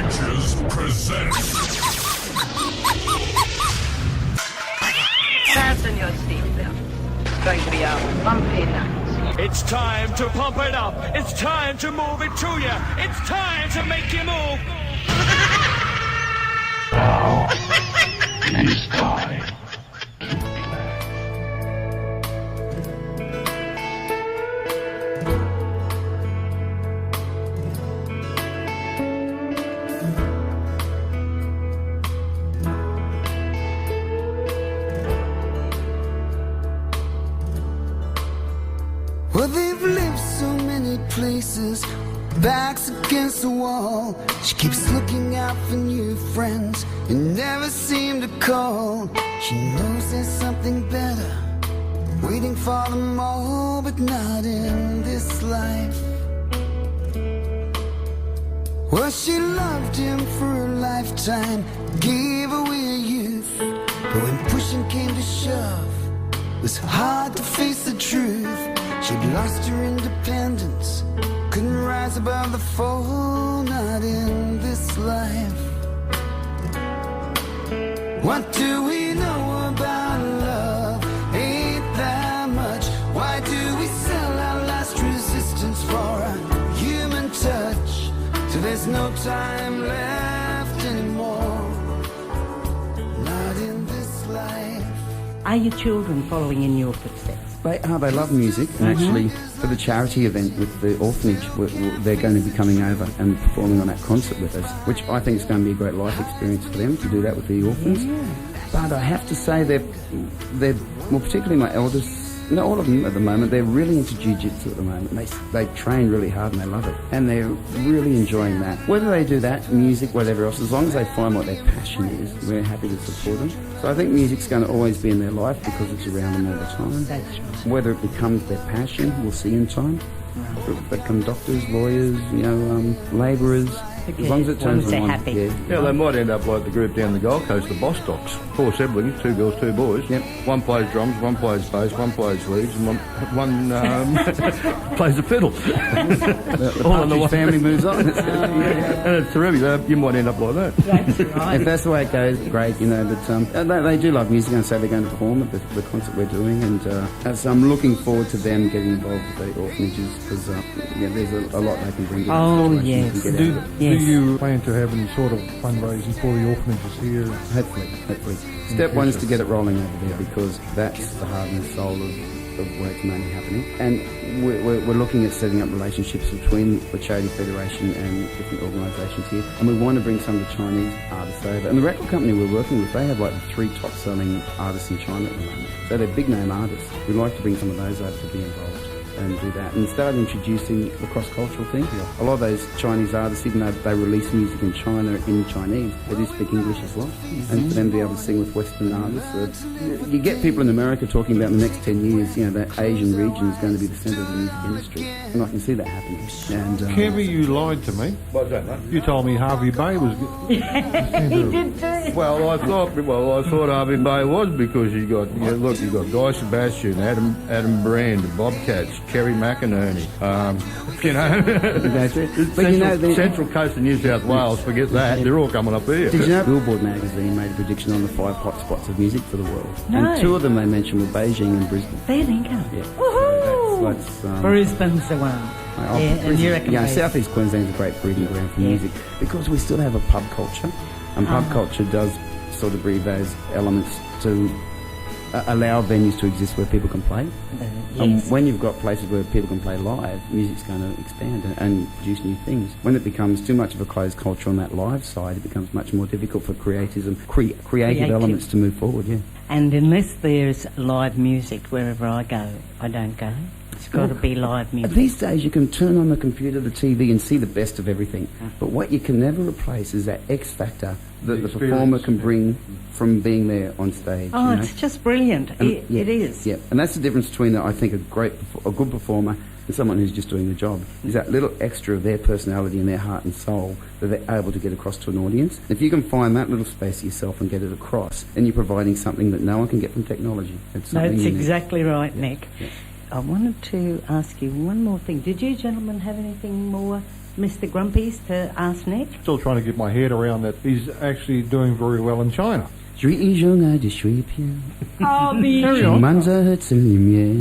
Creatures presents. Fasten your seatbelt. It's going to be a bumpy night. It's time to pump it up. It's time to move it to you. It's time to make you move. Now, it is time to play. Well, they've lived so many places, backs against the wall. She keeps looking out for new friends and never seem to call. She knows there's something better waiting for them all, but not in this life. Well, she loved him for a lifetime, gave away her youth, but when pushing came to shove, it was hard to face the truth. She'd lost her independence, couldn't rise above the fall, not in this life. What do we know about love? Ain't that much. Why do we sell our last resistance for a human touch? Till there's no time left anymore, not in this life. Are your children following in your footsteps? They love music, and actually for the charity event with the orphanage, they're going to be coming over and performing on that concert with us, which I think is going to be a great life experience for them to do that with the orphans. Yeah. But I have to say they're well, particularly my eldest, all of them at the moment, they're really into jiu-jitsu at the moment. They train really hard and they love it, and they're really enjoying that. Whether they do that, music, whatever else, as long as they find what their passion is, we're happy to support them. So I think music's going to always be in their life because it's around them all the time. That's right. Whether it becomes their passion, we'll see in time. They become doctors, lawyers, labourers. As long as it turns them on. Happy. Yeah, they might end up like the group down the Gold Coast, the Bostocks. 4 siblings, 2 girls, 2 boys. Yep. One plays drums, one plays bass, one plays leads, and one plays the fiddle. The Partridge family moves on. And it's terrific. You might end up like that. That's right. If that's the way it goes, great, But they do love music, and so they're going to perform at the concert we're doing, and so I'm looking forward to them getting involved with the orphanages because there's a lot they can bring to Oh, yes. Do you plan to have any sort of fundraising for the orphanages here? Hopefully. Step one is to get it rolling over there because that's the heart and soul of where it's mainly happening. And we're looking at setting up relationships between the Charity Federation and different organisations here. And we want to bring some of the Chinese artists over. And the record company we're working with, they have like the 3 top selling artists in China at the moment. So they're big name artists. We'd like to bring some of those over to be involved and do that, and start introducing the cross-cultural thing. Yeah. A lot of those Chinese artists, even though they release music in China in Chinese, they do speak English as well. And for them to be able to sing with Western artists, you get people in America talking about in the next 10 years, that Asian region is going to be the centre of the music industry, and I can see that happening. And Kevy, you lied to me. What's that, mate? You told me Harvey Bay was good. He did too. Well, I thought Harvey Bay was because you got Guy Sebastian, Adam Brand, the Bobcats, Kerry McInerney, That's it. But Central Coast of New South Wales, forget that, they're all coming up here. Did you know Billboard magazine made a prediction on the 5 hot spots of music for the world? No. And 2 of them they mentioned were Beijing and Brisbane. There you go. Yeah. Woohoo! That's Brisbane's the one. And you reckon South East Queensland's a great breeding ground for music because we still have a pub culture, and pub culture does sort of breed those elements to allow venues to exist where people can play. Yes. When you've got places where people can play live, music's going to expand and produce new things. When it becomes too much of a closed culture on that live side, it becomes much more difficult for creative elements to move forward. Yeah. And unless there's live music wherever I go, I don't go. It's got to be live music. These days you can turn on the computer, the TV, and see the best of everything. But what you can never replace is that X factor that the performer can bring from being there on stage. Oh, it's just brilliant. It is. Yeah, and that's the difference between, I think, a good performer and someone who's just doing the job. Is that little extra of their personality and their heart and soul that they're able to get across to an audience. If you can find that little space yourself and get it across, then you're providing something that no one can get from technology. That's exactly right, Nick. Yeah. I wanted to ask you one more thing. Did you gentlemen have anything more Mr. Grumpy's to ask Nick? Still trying to get my head around that he's actually doing very well in China. 水一生爱的水片， Oh, me. Carry on. 满在盒子里面。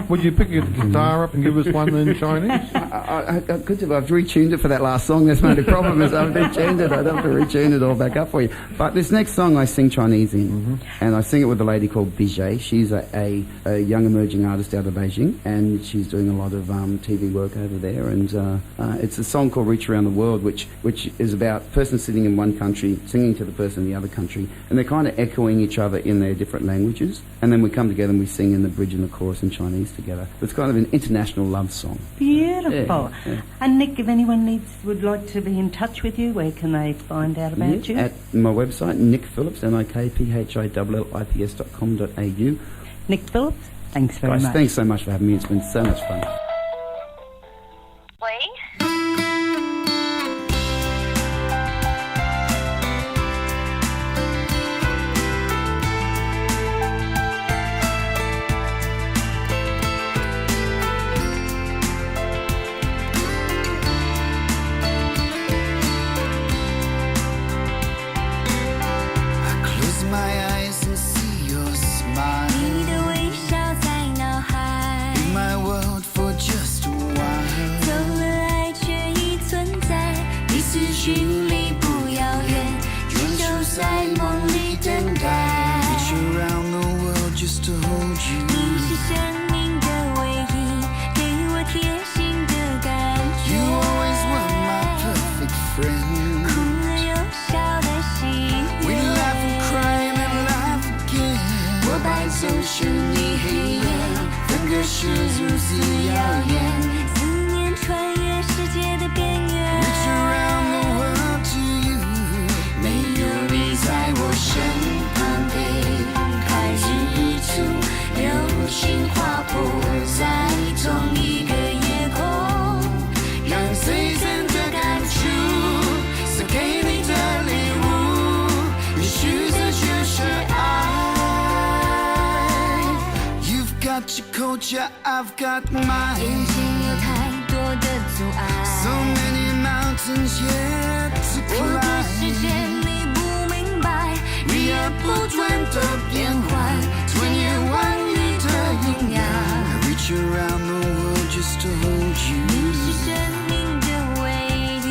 Would you pick your guitar up and give us one in Chinese? I could have. I've retuned it for that last song. That's my only problem is I've retuned it. I'd have to retune it all back up for you. But this next song I sing Chinese in, and I sing it with a lady called Bijay. She's a young emerging artist out of Beijing, and she's doing a lot of TV work over there. And it's a song called Reach Around the World, which is about a person sitting in one country singing to the person in the other country, and they're kind of echoing each other in their different languages. And then we come together and we sing in the bridge and the chorus in Chinese together. It's kind of an international love song. Beautiful. Yeah. And Nick, if anyone would like to be in touch with you, where can they find out about you? At my website, Nik Phillips, nikphillips.com.au. Nik Phillips, thanks very Guys, much. thanks so much for having me. It's been so much fun. 喂， I close my eyes and see your smile. 你的微笑在脑海， In my world for just a while. 走了爱却已存在，彼此距离不遥远，牵手在梦里等待。 Reach around the world just to hold 你 you. 是生命的唯一，给我贴心的感觉。 You always were my perfect friend. 哭了又笑的喜 We 悦， laugh and cry and then laugh again. 我白走是你黑夜，分隔是如此遥远。思念穿越世界的边缘。 Reach around the world to you. 没有你在我身旁陪，看日出流星划破在同一个夜空，让最真的感触送给你的礼物，也许这就是爱。You've got your culture, I've got 眼 mine. 前有太多的阻碍， So many mountains yet to 我的世界 climb. 你不明白， We are 不断的变换，春夜万里的阴阳。I reach around the world just to hold 你 you. 是生命的唯一。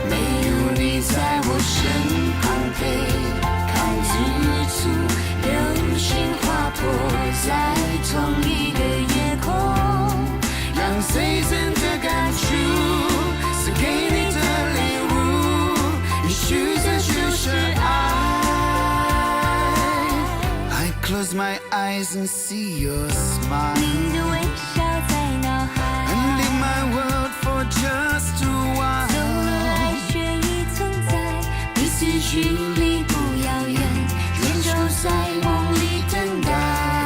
没有你在我身旁陪，看日出流星划破在同一个夜空，让最真的感触送给你的礼物，也许这就是爱。I close my eyes and see your smile. 你的微笑在脑海， And leave my world for just a 走了 while. 爱却已存在，彼此距离不遥远，牵手在梦里等待。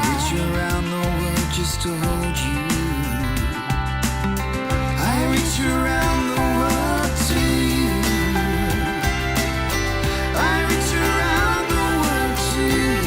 Reach around the world just to hold you. I reach around the world to you. I reach around the world to you.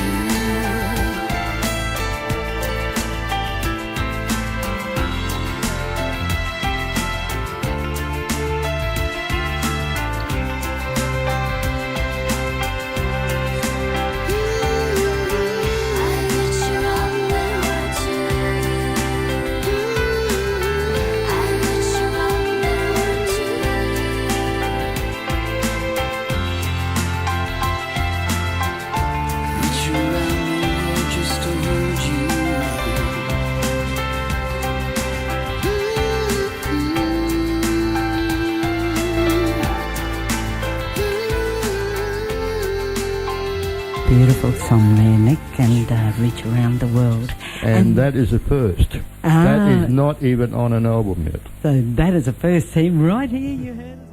Beautiful song there, Nick, and Reach Around the World. And that is a first. That is not even on an album yet. So that is a first team right here, you heard it.